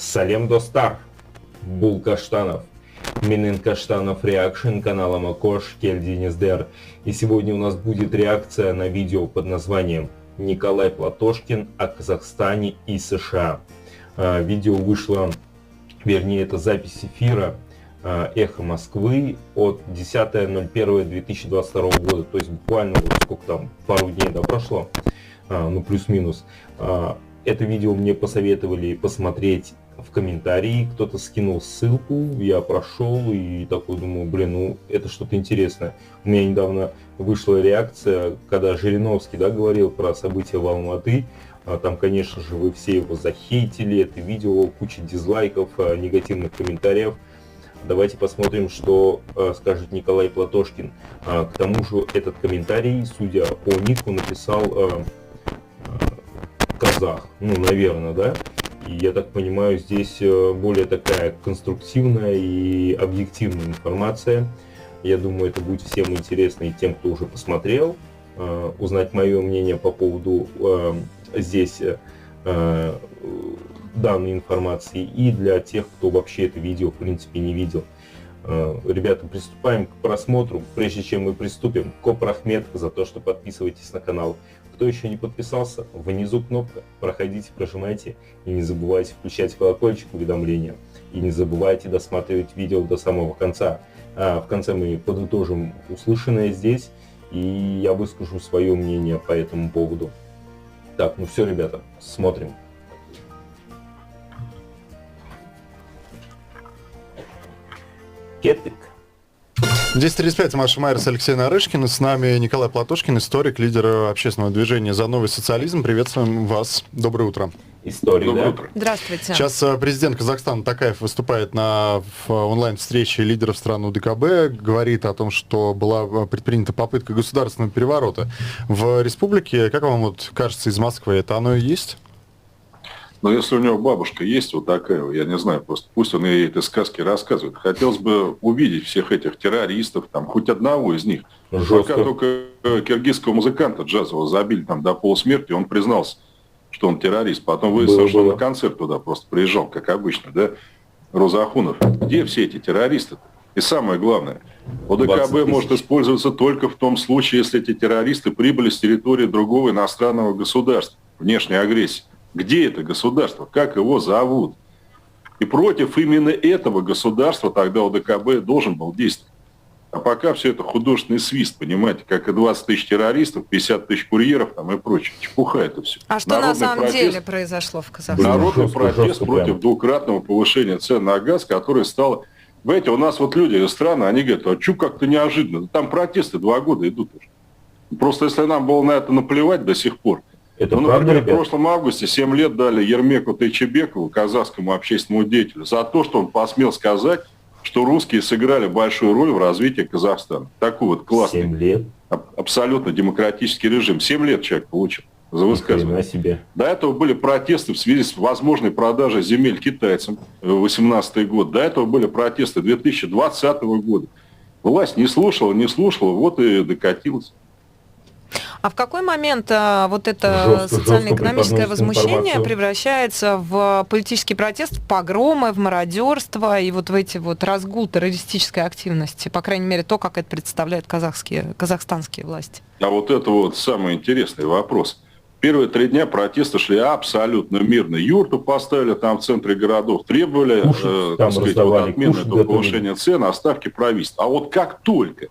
Салем Достар, Бул Каштанов, Минен Каштанов Реакшн, канала Макош, Кельдиниздер. И сегодня у нас будет реакция на видео под названием «Николай Платошкин о Казахстане и США». Видео вышло, вернее, это запись эфира «Эхо Москвы» от 10.01.2022 года. То есть буквально вот сколько там, пару дней, да, прошло, ну плюс-минус. Это видео мне посоветовали посмотреть в комментарии, кто-то скинул ссылку, я прошел и такой думаю, блин, ну это что-то интересное. У меня недавно вышла реакция, когда Жириновский, да, говорил про события в Алматы. Там, конечно же, вы все его захейтили, это видео, куча дизлайков, негативных комментариев. Давайте посмотрим, что скажет Николай Платошкин. К тому же этот комментарий, судя по нику, написал казах, ну, наверное, да. И я так понимаю, здесь более такая конструктивная и объективная информация. Я думаю, это будет всем интересно и тем, кто уже посмотрел, узнать мое мнение по поводу здесь данной информации, и для тех, кто вообще это видео в принципе не видел. Ребята, приступаем к просмотру. Прежде чем мы приступим, Коп Рахмет за то, что подписывайтесь на канал. Кто еще не подписался, внизу кнопка, проходите, прожимайте, и не забывайте включать колокольчик уведомления, и не забывайте досматривать видео до самого конца. В конце мы подытожим услышанное здесь, и я выскажу свое мнение по этому поводу. Так, ну все, ребята, смотрим. Кетик. 10:35, Маша Майерс, Алексей Нарышкин. С нами Николай Платошкин, историк, лидер общественного движения «За новый социализм». Приветствуем вас. Доброе утро. Историк, Доброе да? утро. Здравствуйте. Сейчас президент Казахстана Токаев выступает на онлайн-встрече лидеров стран УДКБ, говорит о том, что была предпринята попытка государственного переворота в республике. Как вам вот кажется из Москвы, это оно и есть? Но если у него бабушка есть вот такая, я не знаю, просто пусть он ей эти сказки рассказывает. Хотелось бы увидеть всех этих террористов, там, хоть одного из них. Жестко. Пока только киргизского музыканта джазового забили там до полусмерти, он признался, что он террорист. Потом выяснилось, что он на концерт туда просто приезжал, как обычно, да? Роза Ахунов. Где все эти террористы? И самое главное, ОДКБ может использоваться только в том случае, если эти террористы прибыли с территории другого иностранного государства, внешней агрессии. Где это государство? Как его зовут? И против именно этого государства тогда ОДКБ должен был действовать. А пока все это художественный свист, понимаете, как и 20 тысяч террористов, 50 тысяч курьеров там и прочее. Чепуха это все. А что на самом деле произошло в Казахстане? Народный протест против двукратного повышения цен на газ, которое стало... Знаете, у нас вот люди из страны, они говорят, а что как-то неожиданно? Там протесты 2 года идут уже. Просто если нам было на это наплевать до сих пор, Это ну, правда, например, ребят? в прошлом августе 7 лет дали Ермеку Тайчебекову, казахскому общественному деятелю, за то, что он посмел сказать, что русские сыграли большую роль в развитии Казахстана. Такой вот классный, 7 лет? абсолютно демократический режим. 7 лет человек получил за высказывание. Себе. До этого были протесты в связи с возможной продажей земель китайцам в 2018 год. До этого были протесты 2020 года. Власть не слушала, вот и докатилась. А в какой момент вот это социально-экономическое возмущение превращается в политический протест, в погромы, в мародерство и вот в эти вот разгул террористической активности? По крайней мере, то, как это представляют казахстанские власти. А вот это вот самый интересный вопрос. Первые 3 дня протесты шли абсолютно мирно. Юрту поставили там в центре городов, требовали так сказать, вот отмены этого повышения цен, а ставки правительства. А вот как только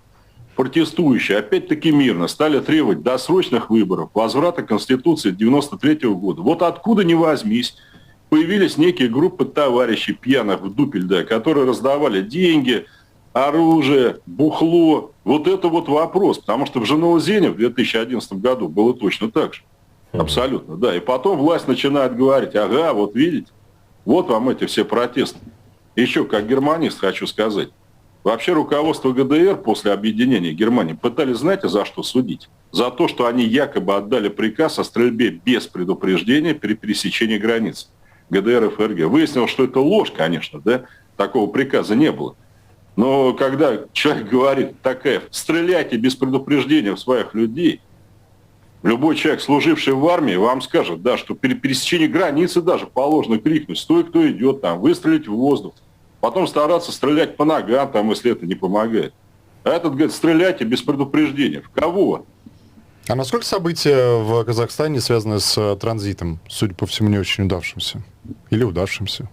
протестующие, опять-таки мирно, стали требовать досрочных выборов, возврата Конституции 93 года. Вот откуда ни возьмись, появились некие группы товарищей пьяных в дупель, да, которые раздавали деньги, оружие, бухло. Вот это вот вопрос, потому что в Жанаузене в 2011 году было точно так же. Абсолютно, да. И потом власть начинает говорить, ага, вот видите, вот вам эти все протесты. Еще как германист хочу сказать. Вообще руководство ГДР после объединения Германии пытались, знаете, за что судить? За то, что они якобы отдали приказ о стрельбе без предупреждения при пересечении границ ГДР и ФРГ. Выяснилось, что это ложь, конечно, да? Такого приказа не было. Но когда человек говорит, Токаев, стреляйте без предупреждения в своих людей, Любой человек, служивший в армии, вам скажет, да, что при пересечении границы даже положено крикнуть: «Стой, кто идет!» там, выстрелить в воздух. Потом стараться стрелять по ногам, там, если это не помогает. А этот говорит: стреляйте без предупреждения. В кого? А насколько события в Казахстане связаны с транзитом, судя по всему, не очень удавшимся? Или удавшимся?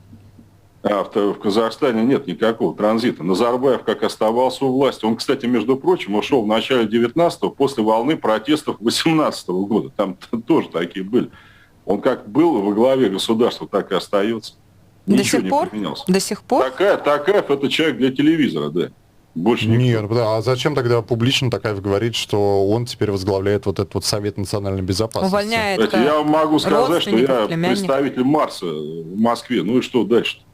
В Казахстане нет никакого транзита. Назарбаев как оставался у власти. Он, кстати, между прочим, ушел в начале 19-го после волны протестов 18-го года. Там тоже такие были. Он как был во главе государства, так и остается. Ничего не поменялось. До сих пор? Такаев — это человек для телевизора, да. Больше никто. Нет, а зачем тогда публично Такаев говорит, что он теперь возглавляет вот этот вот Совет национальной безопасности? Увольняет. Я могу сказать, что я представитель Марса в Москве. Ну и что дальше-то?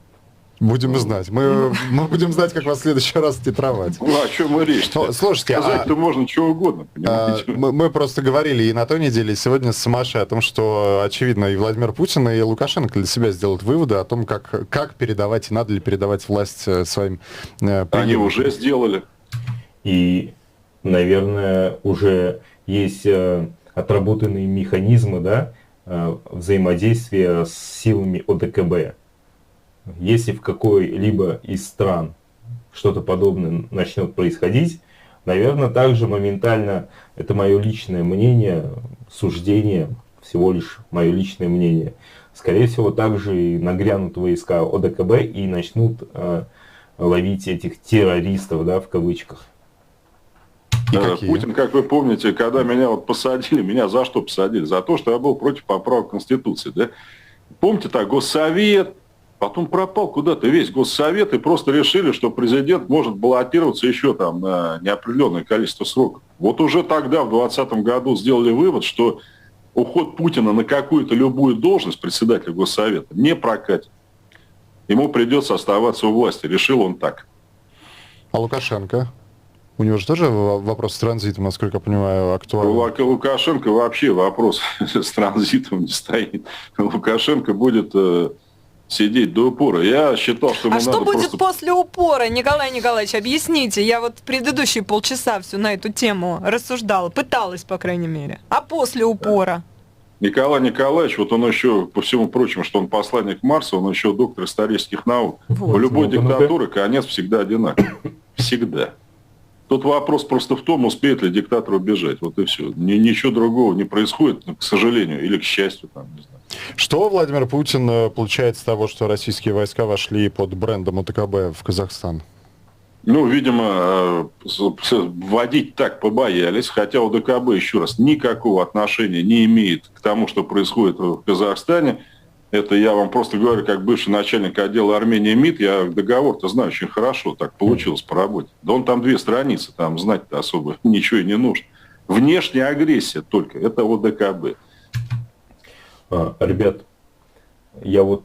Будем знать. Мы будем знать, как вас в следующий раз титровать. Ну, о чем мы речь? Слушайте, сказать-то можно чего угодно, понимаете? Мы просто говорили и на той неделе, и сегодня с Машей о том, что, очевидно, и Владимир Путин, и Лукашенко для себя сделают выводы о том, как передавать, и надо ли передавать власть своим преемникам. Они уже сделали. И, наверное, уже есть отработанные механизмы, да, взаимодействия с силами ОДКБ. Если в какой-либо из стран что-то подобное начнет происходить, наверное, также моментально, это мое личное мнение, суждение, всего лишь мое личное мнение, скорее всего, также и нагрянут войска ОДКБ и начнут ловить этих террористов, да, в кавычках. Путин, как вы помните, когда меня вот посадили, меня за что посадили? За то, что я был против поправок Конституции, да? Помните, так, Госсовет, потом пропал куда-то весь Госсовет, и просто решили, что президент может баллотироваться еще там на неопределенное количество сроков. Вот уже тогда, в 2020 году, сделали вывод, что уход Путина на какую-то любую должность председателя Госсовета не прокатит. Ему придется оставаться у власти. Решил он так. А Лукашенко? У него же тоже вопрос с транзитом, насколько я понимаю, актуальный. У Лукашенко вообще вопрос с транзитом не стоит. Лукашенко будет сидеть до упора. Я считал, что ему надо что будет просто... после упора, Николай Николаевич, объясните. Я вот предыдущие полчаса всю на эту тему рассуждала, пыталась, по крайней мере. А после упора? Николай Николаевич, вот он еще, по всему прочему, что он посланник Марса, он еще доктор исторических наук. Вот. У любой диктатуры конец всегда одинаковый. Всегда. Тут вопрос просто в том, успеет ли диктатор убежать. Вот и все. Ничего другого не происходит, к сожалению, или к счастью. Там, не знаю. Что Владимир Путин получает с того, что российские войска вошли под брендом ОДКБ в Казахстан? Ну, видимо, вводить так побоялись, хотя ОДКБ, еще раз, никакого отношения не имеет к тому, что происходит в Казахстане. Это я вам просто говорю, как бывший начальник отдела Армения МИД, я договор-то знаю очень хорошо, так получилось по работе. Да он там 2 страницы, там знать-то особо ничего и не нужно. Внешняя агрессия только, это ОДКБ. Ребят, я вот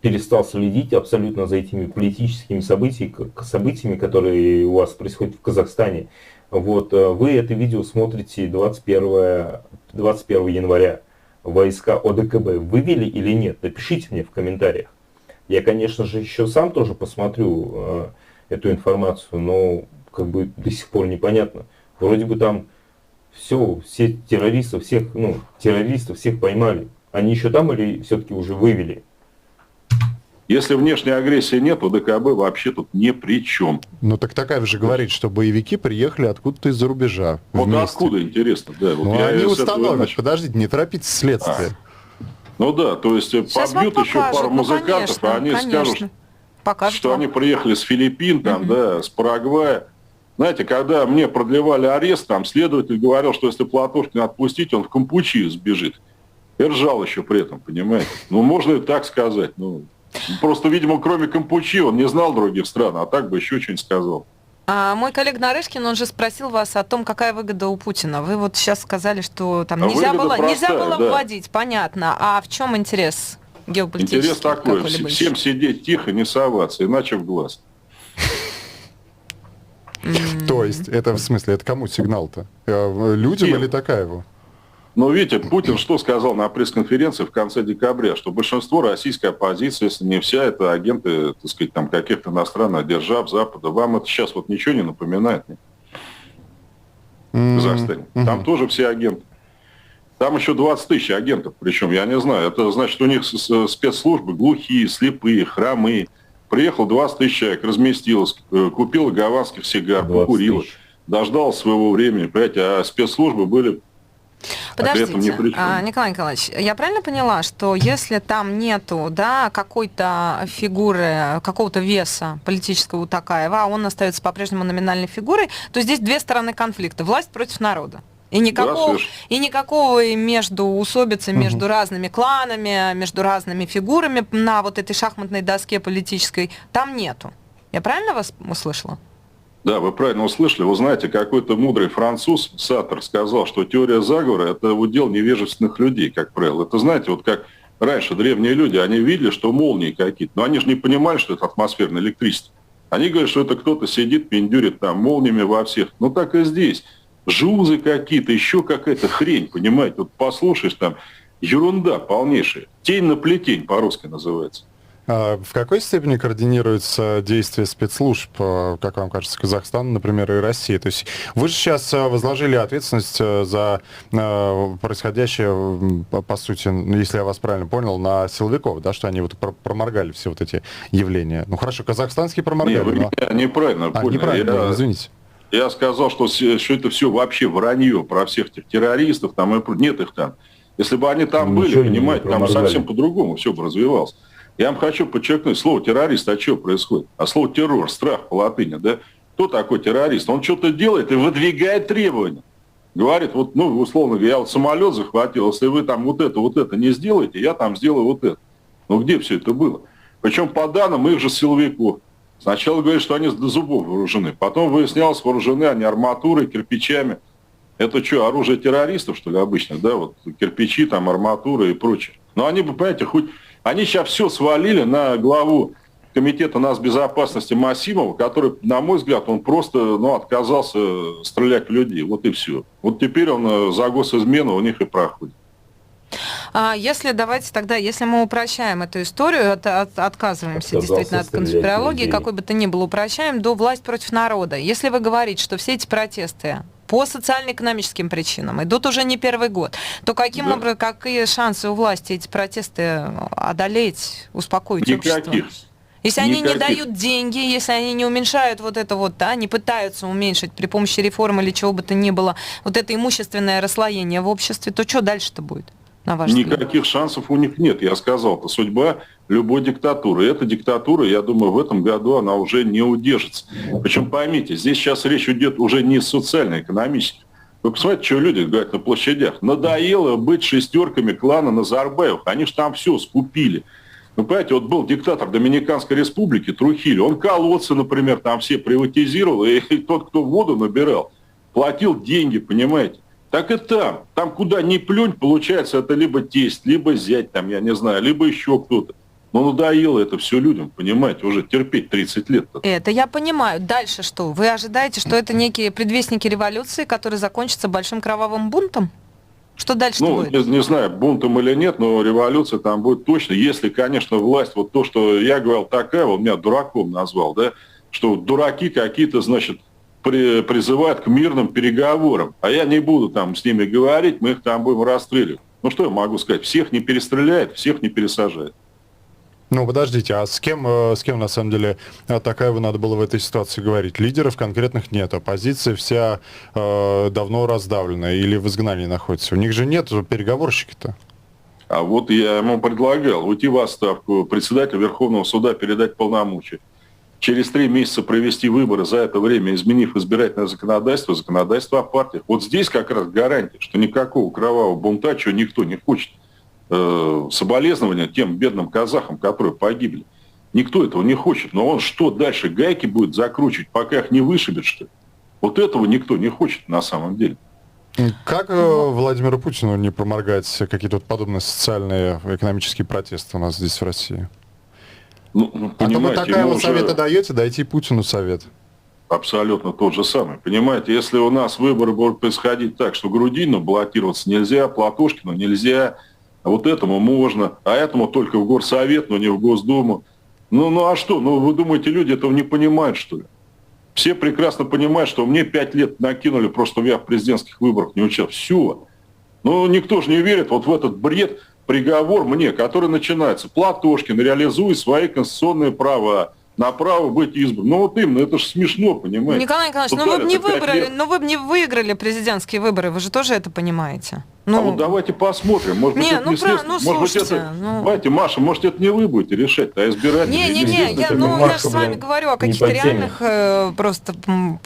перестал следить абсолютно за этими политическими событиями, которые у вас происходят в Казахстане. Вот вы это видео смотрите 21 января. Войска ОДКБ вывели или нет? Напишите мне в комментариях. Я, конечно же, еще сам тоже посмотрю эту информацию, но как бы до сих пор непонятно. Вроде бы там все террористов всех поймали. Они еще там или все-таки уже вывели? Если внешней агрессии нет, ОДКБ вообще тут ни при чем. Ну так Такаев же говорит, что боевики приехали откуда-то из-за рубежа. Вот вместе. Откуда, интересно, да. Вот ну они установят, подождите, не торопитесь следствие. Ну да, то есть сейчас побьют еще пару музыкантов, а они скажут, что они приехали с Филиппин, там, да, с Парагвая. Знаете, когда мне продлевали арест, там следователь говорил, что если Платошкина отпустить, он в Кампучию сбежит. И ржал еще при этом, понимаете. Ну, можно и так сказать, ну... Просто, видимо, кроме Кампучи он не знал других стран, а так бы еще что-нибудь сказал. А мой коллега Нарышкин, он же спросил вас о том, какая выгода у Путина. Вы вот сейчас сказали, что там нельзя было вводить, понятно. А в чем интерес геополитический? Интерес такой, всем сидеть тихо, не соваться, иначе в глаз. То есть, это в смысле, это кому сигнал-то? Людям или Такаеву? Но видите, Путин что сказал на пресс-конференции в конце декабря, что большинство российской оппозиции, если не вся, это агенты, так сказать, там каких-то иностранных держав, Запада. Вам это сейчас вот ничего не напоминает? в Казахстане. Там тоже все агенты. Там еще 20 тысяч агентов, причем, я не знаю, это значит, у них спецслужбы глухие, слепые, хромые. Приехал 20 тысяч человек, разместилось, купил гаванских сигар, покурил, дождал своего времени, понимаете, а спецслужбы были... Подождите, Николай Николаевич, я правильно поняла, что если там нету, да, какой-то фигуры, какого-то веса политического у Токаева, а он остается по-прежнему номинальной фигурой, то здесь две стороны конфликта: власть против народа. И никакого междоусобицы между разными кланами, между разными фигурами на вот этой шахматной доске политической там нету. Я правильно вас услышала? Да, вы правильно услышали. Вы знаете, какой-то мудрый француз, Саттер, сказал, что теория заговора – это удел невежественных людей, как правило. Это, знаете, вот как раньше древние люди, они видели, что молнии какие-то, но они же не понимали, что это атмосферное электричество. Они говорят, что это кто-то сидит, пиндюрит там молниями во всех. Ну так и здесь. Жузы какие-то, еще какая-то хрень, понимаете. Вот послушаешь, там ерунда полнейшая. Тень на плетень по-русски называется. В какой степени координируются действия спецслужб, как вам кажется, Казахстана, например, и России? То есть вы же сейчас возложили ответственность за происходящее, по сути, если я вас правильно понял, на силовиков, да, что они вот проморгали все вот эти явления. Ну хорошо, казахстанские проморгали. Нет, вы меня неправильно поняли. Неправильно, извините. Я сказал, что это все вообще вранье про всех этих террористов, там, и нет их там. Если бы они там были, понимаете, там совсем по-другому все бы развивалось. Я вам хочу подчеркнуть, слово террорист, а что происходит? А слово террор, страх по латыни, да? Кто такой террорист? Он что-то делает и выдвигает требования. Говорит, вот, ну, условно говоря, я вот самолет захватил, если вы там вот это не сделаете, я там сделаю вот это. Ну, где все это было? Причем по данным их же силовиков. Сначала говорят, что они до зубов вооружены. Потом выяснялось, вооружены они арматурой, кирпичами. Это что, оружие террористов, что ли, обычно, да? Вот кирпичи, там, арматура и прочее. Но они, вы понимаете, хоть... Они сейчас все свалили на главу комитета нацбезопасности Масимова, который, на мой взгляд, он просто отказался стрелять в людей. Вот и все. Вот теперь он за госизмену у них и проходит. Если мы упрощаем эту историю, отказываемся действительно от конспирологии, какой бы то ни было, упрощаем до власть против народа. Если вы говорите, что все эти протесты по социально-экономическим причинам идут уже не первый год, то каким образом, какие шансы у власти эти протесты одолеть, успокоить общество? Если они не дают деньги, если они не уменьшают вот это вот, да, не пытаются уменьшить при помощи реформ или чего бы то ни было, вот это имущественное расслоение в обществе, то что дальше-то будет? Никаких шансов у них нет. Я сказал, это судьба любой диктатуры. Эта диктатура, я думаю, в этом году она уже не удержится. Причем поймите, здесь сейчас речь идет уже не социально-экономически. Вы посмотрите, что люди говорят на площадях. Надоело быть шестерками клана Назарбаевых. Они же там все скупили. Вы понимаете, вот был диктатор Доминиканской республики Трухильо. Он колодцы, например, там все приватизировал. И тот, кто воду набирал, платил деньги, понимаете. Так и там. Там куда ни плюнь, получается, это либо тесть, либо зять, там, я не знаю, либо еще кто-то. Но надоело это все людям, понимаете, уже терпеть 30 лет. Это я понимаю. Дальше что? Вы ожидаете, что это некие предвестники революции, которые закончатся большим кровавым бунтом? Что дальше будет? Не знаю, бунтом или нет, но революция там будет точно. Если, конечно, власть, вот то, что я говорил, такая, он меня дураком назвал, да, что дураки какие-то, значит, призывают к мирным переговорам. А я не буду там с ними говорить, мы их там будем расстреливать. Ну что я могу сказать? Всех не перестреляет, всех не пересажает. Ну, подождите, а с кем на самом деле Токаеву надо было в этой ситуации говорить? Лидеров конкретных нет, оппозиция вся давно раздавлена или в изгнании находится. У них же нет переговорщика-то. А вот я ему предлагал уйти в отставку, председателю Верховного суда передать полномочия. Через 3 месяца провести выборы, за это время изменив избирательное законодательство о партиях. Вот здесь как раз гарантия, что никакого кровавого бунта, чего никто не хочет. Соболезнования тем бедным казахам, которые погибли. Никто этого не хочет. Но он что, дальше гайки будет закручивать, пока их не вышибет, что ли? Вот этого никто не хочет на самом деле. Как Владимиру Путину не проморгать какие-то подобные социальные, экономические протесты у нас здесь в России? А то вы Токаеву совета даете, дайте Путину совет. Абсолютно тот же самый. Понимаете, если у нас выборы будут происходить так, что Грудинину баллотироваться нельзя, Платошкину нельзя, а вот этому можно, а этому только в Горсовет, но не в Госдуму. Ну а что? Ну вы думаете, люди этого не понимают, что ли? Все прекрасно понимают, что мне 5 лет накинули, просто чтобы я в президентских выборах не участвовал. Все. Но никто же не верит вот в этот бред, приговор мне, который начинается. Платошкин реализует свои конституционные права на право быть избранным. Ну вот именно, это же смешно, понимаете. Николай Николаевич, ну вы бы не выиграли президентские выборы, вы же тоже это понимаете. Ну, а вот давайте посмотрим. Может быть, это не следствие. Может быть, это... Давайте, Маша, может, это не вы будете решать, а избиратели. Я же с вами говорю о каких-то реальных просто... Но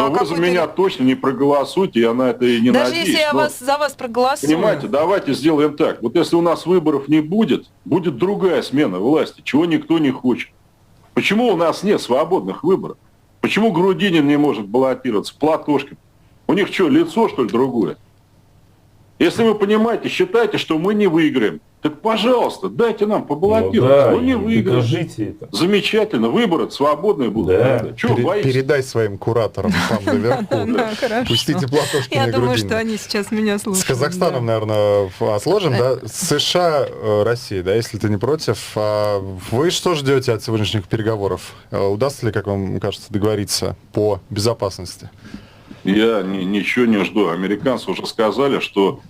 вы за меня точно не проголосуйте, я на это и не надеюсь. Даже если я за вас проголосую. Понимаете, давайте сделаем так. Вот если у нас выборов не будет, будет другая смена власти, чего никто не хочет. Почему у нас нет свободных выборов? Почему Грудинин не может баллотироваться, Платошкин? У них что, лицо, что ли, другое? Если вы понимаете, считаете, что мы не выиграем, так, пожалуйста, дайте нам побаллотироваться. Мы не выиграем. Это. Замечательно, выборы свободные будут. Да. Передай своим кураторам там наверху. Пустите Платошкина и Грудинина. Я думаю, что они сейчас меня слушают. С Казахстаном, наверное, отложим, да? США, Россия, да, если ты не против. Вы что ждете от сегодняшних переговоров? Удастся ли, как вам кажется, договориться по безопасности? Я ничего не жду. Американцы уже сказали, что...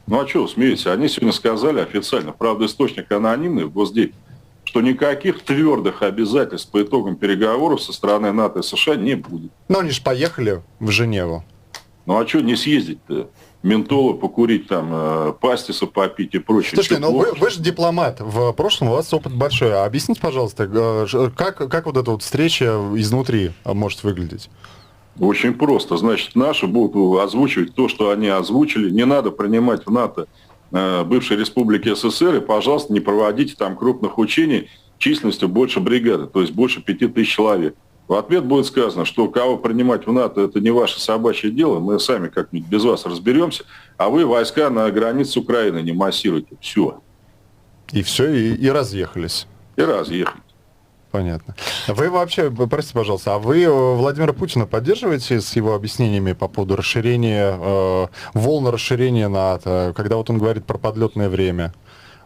Ну а что вы смеетесь? Они сегодня сказали официально, правда, источник анонимный в Госдепе, что никаких твердых обязательств по итогам переговоров со стороны НАТО и США не будет. Но они же поехали в Женеву. Ну а что не съездить-то? Ментолу покурить, там, пастиса попить и прочее. Слушайте, ну вы же дипломат. В прошлом у вас опыт большой. Объясните, пожалуйста, как вот эта вот встреча изнутри может выглядеть? Очень просто. Значит, наши будут озвучивать то, что они озвучили. Не надо принимать в НАТО бывшей республики СССР, и, пожалуйста, не проводите там крупных учений численностью больше бригады, то есть больше 5000 человек. В ответ будет сказано, что кого принимать в НАТО, это не ваше собачье дело, мы сами как-нибудь без вас разберемся, а вы войска на границе с Украиной не массируйте. Все. И все, и разъехались. И разъехались. Понятно. Вы вообще, простите, пожалуйста, а вы Владимира Путина поддерживаете с его объяснениями по поводу расширения, волны расширения НАТО, когда вот он говорит про подлетное время?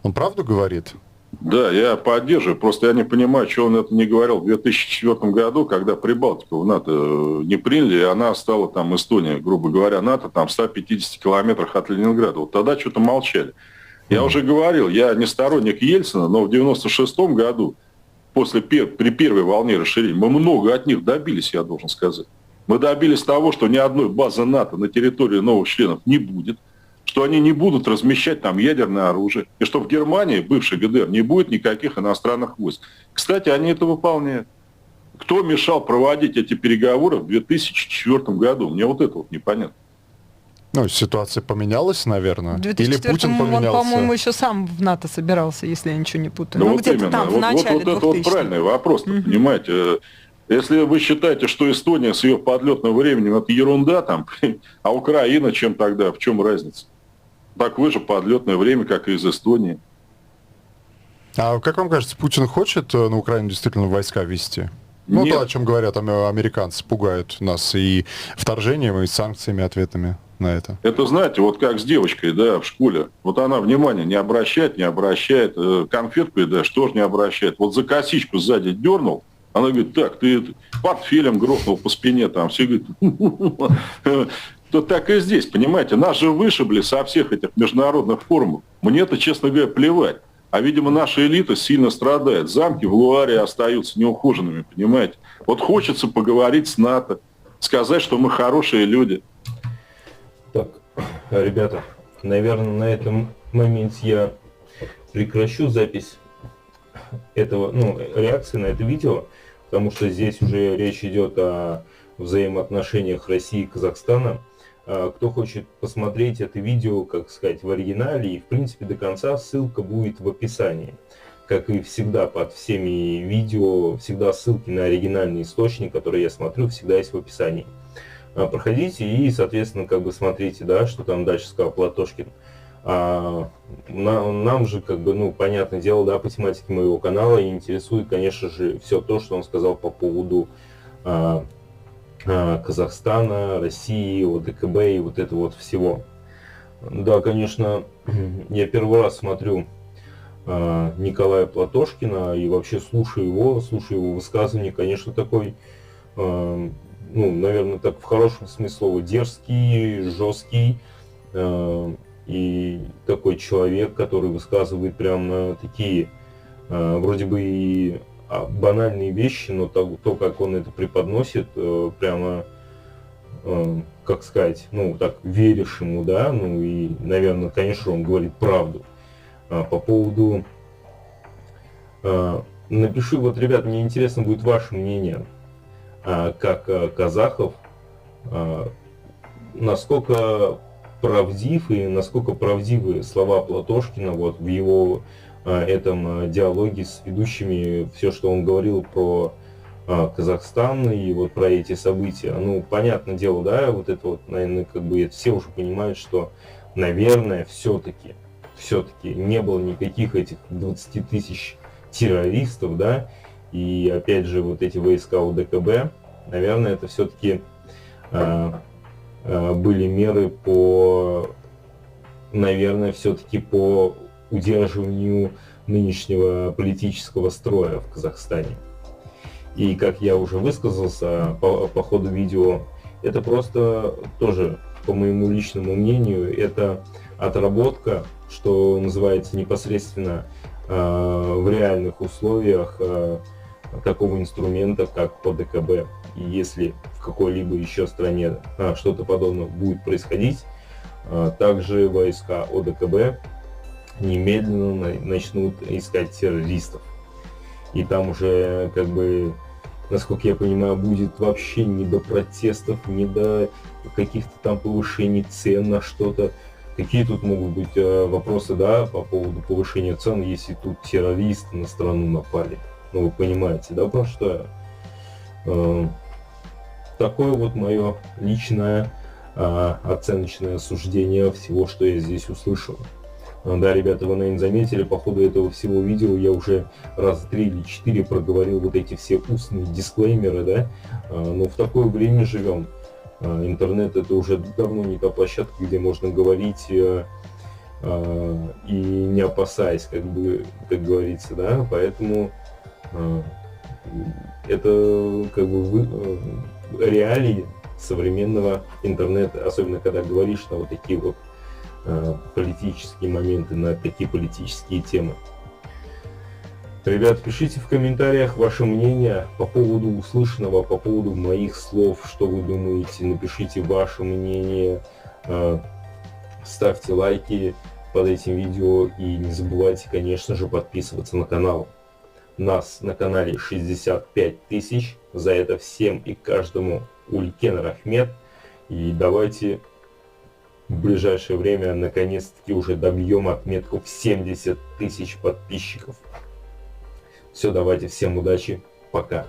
Он правду говорит? Да, я поддерживаю. Просто я не понимаю, что он это не говорил в 2004 году, когда Прибалтику в НАТО не приняли, и она стала там Эстония, грубо говоря, НАТО, там в 150 километрах от Ленинграда. Вот тогда что-то молчали. Я уже говорил, я не сторонник Ельцина, но в 96 году при первой волне расширения, мы много от них добились, я должен сказать. Мы добились того, что ни одной базы НАТО на территории новых членов не будет, что они не будут размещать там ядерное оружие, и что в Германии, бывшей ГДР, не будет никаких иностранных войск. Кстати, они это выполняют. Кто мешал проводить эти переговоры в 2004 году? Мне вот это вот непонятно. Ну, ситуация поменялась, наверное. Или Путин поменялся? Он, по-моему, еще сам в НАТО собирался, если я ничего не путаю. Ну вот где-то там, в начале 2000-х. Вот это вот правильный вопрос, понимаете. Если вы считаете, что Эстония с ее подлетным временем это ерунда, там, а Украина чем тогда? В чем разница? Такое же подлетное время, как и из Эстонии. А как вам кажется, Путин хочет на Украину действительно войска ввести? Ну, то, о чем говорят американцы, пугают нас и вторжением, и санкциями ответными на это. Это, знаете, вот как с девочкой, да, в школе. Вот она внимание не обращает, конфеткой, да, что же не обращает. Вот за косичку сзади дернул, она говорит, так, ты портфелем грохнул по спине, там, все говорят, то так и здесь, понимаете, нас же вышибли со всех этих международных форумов. Мне-то, честно говоря, плевать. А, видимо, наша элита сильно страдает. Замки в Луаре остаются неухоженными, понимаете. Вот хочется поговорить с НАТО, сказать, что мы хорошие люди. Так, ребята, наверное, на этом моменте я прекращу запись этого, реакции на это видео, потому что здесь уже речь идет о взаимоотношениях России и Казахстана. Кто хочет посмотреть это видео, как сказать, в оригинале и, в принципе, до конца, ссылка будет в описании. Как и всегда под всеми видео, всегда ссылки на оригинальный источник, который я смотрю, всегда есть в описании. Проходите и, соответственно, как бы смотрите, да, что там дальше сказал Платошкин. Нам же, как бы, понятное дело, да, по тематике моего канала интересует, конечно же, все то, что он сказал по поводу Казахстана, России, ОДКБ и вот это вот всего. Да, конечно, я первый раз смотрю Николая Платошкина и вообще слушаю его высказывания, конечно, такой наверное, так в хорошем смысле слова, дерзкий, жесткий, и такой человек, который высказывает прям такие, вроде бы и банальные вещи, но то, как он это преподносит, прямо, как сказать, так веришь ему, да, и, наверное, конечно, он говорит правду. По поводу... Напиши, вот, ребят, мне интересно будет ваше мнение, как казахов, насколько правдив и насколько правдивы слова Платошкина вот в его этом диалоге с ведущими, все, что он говорил про Казахстан и вот про эти события. Понятное дело, да, вот это вот, наверное, как бы все уже понимают, что, наверное, все-таки не было никаких этих 20 тысяч террористов, да, и опять же вот эти войска УДКБ, наверное, это все-таки были меры по, наверное, все-таки по удерживанию нынешнего политического строя в Казахстане. И как я уже высказался по ходу видео, это просто тоже, по моему личному мнению, это отработка, что называется, непосредственно в реальных условиях такого инструмента, как ОДКБ. И если в какой-либо еще стране что-то подобное будет происходить, также войска ОДКБ немедленно начнут искать террористов. И там уже, как бы, насколько я понимаю, будет вообще не до протестов, не до каких-то там повышений цен на что-то. Какие тут могут быть вопросы, да, по поводу повышения цен, если тут террористы на страну напали? Вы понимаете, да, про что? Такое вот мое личное оценочное суждение всего, что я здесь услышал. Да, ребята, вы, наверное, заметили, по ходу этого всего видео я уже раз 3 или 4 проговорил вот эти все устные дисклеймеры, да, но в такое время живем. Интернет — это уже давно не та площадка, где можно говорить и не опасаясь, как говорится, да, поэтому это как бы реалии современного интернета, особенно когда говоришь на вот такие вот политические моменты, на такие политические темы. Ребят, пишите в комментариях ваше мнение по поводу услышанного, по поводу моих слов, что вы думаете, напишите ваше мнение, ставьте лайки под этим видео и не забывайте, конечно же, подписываться на канал. Нас на канале 65 тысяч, за это всем и каждому Улькен Рахмет, и давайте в ближайшее время наконец-таки уже добьем отметку в 70 тысяч подписчиков. Все, давайте, всем удачи, пока.